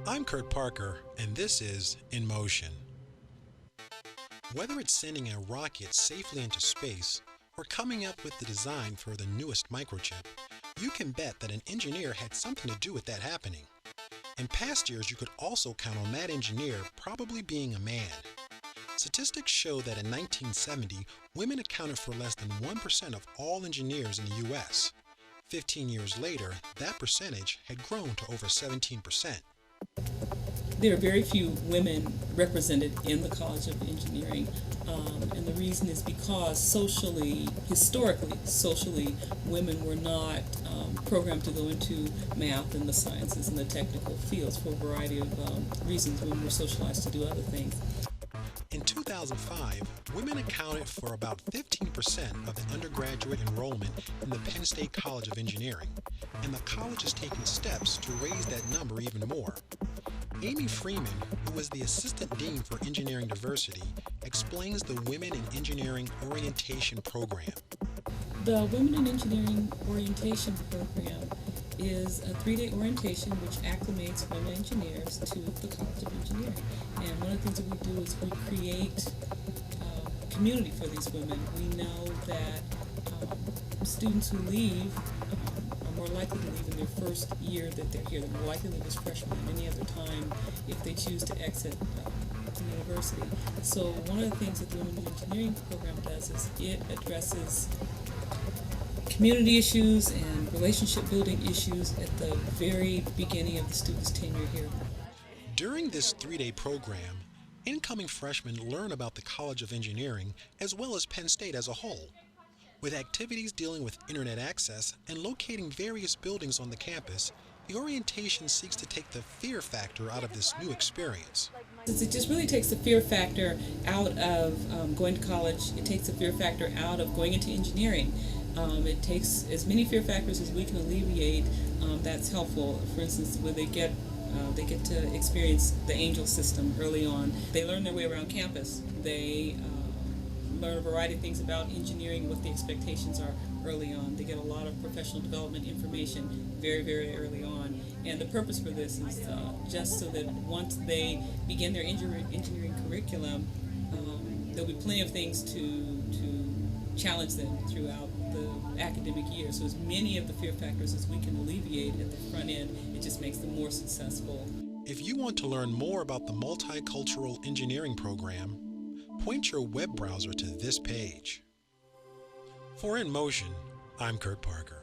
I'm Kurt Parker, and this is In Motion. Whether it's sending a rocket safely into space or coming up with the design for the newest microchip, you can bet that an engineer had something to do with that happening. In past years, you could also count on that engineer probably being a man. Statistics show that in 1970, women accounted for less than 1% of all engineers in the US. 15 years later, that percentage had grown to over 17%. There are very few women represented in the College of Engineering, and the reason is because socially, women were not programmed to go into math and the sciences and the technical fields for a variety of reasons. Women were socialized to do other things. In 2005, women accounted for about 15% of the undergraduate enrollment in the Penn State College of Engineering, and the college is taking steps to raise that number even more. Amy Freeman, who is the Assistant Dean for Engineering Diversity, explains the Women in Engineering Orientation Program. The Women in Engineering Orientation Program is a 3-day orientation which acclimates women engineers to the College of Engineering. And one of the things that we do is we create community for these women. We know that students who leave are more likely to leave in their first year that they're here. They're more likely to leave as freshmen than any other time if they choose to exit the university. So one of the things that the Women in Engineering program does is it addresses community issues and relationship building issues at the very beginning of the student's tenure here. During this 3-day program, incoming freshmen learn about the College of Engineering as well as Penn State as a whole, with activities dealing with internet access and locating various buildings on the campus. The orientation seeks to take the fear factor out of this new experience. It just really takes the fear factor out of going to college. It takes the fear factor out of going into engineering. It takes as many fear factors as we can alleviate. That's helpful. For instance, where they get to experience the Angel system early on. They learn their way around campus. They learn a variety of things about engineering, what the expectations are early on. They get a lot of professional development information very, very early on. And the purpose for this is just so that once they begin their engineering curriculum, there'll be plenty of things to challenge them throughout the academic year. So as many of the fear factors as we can alleviate at the front end, it just makes them more successful. If you want to learn more about the Multicultural Engineering Program, point your web browser to this page. For In Motion, I'm Kurt Parker.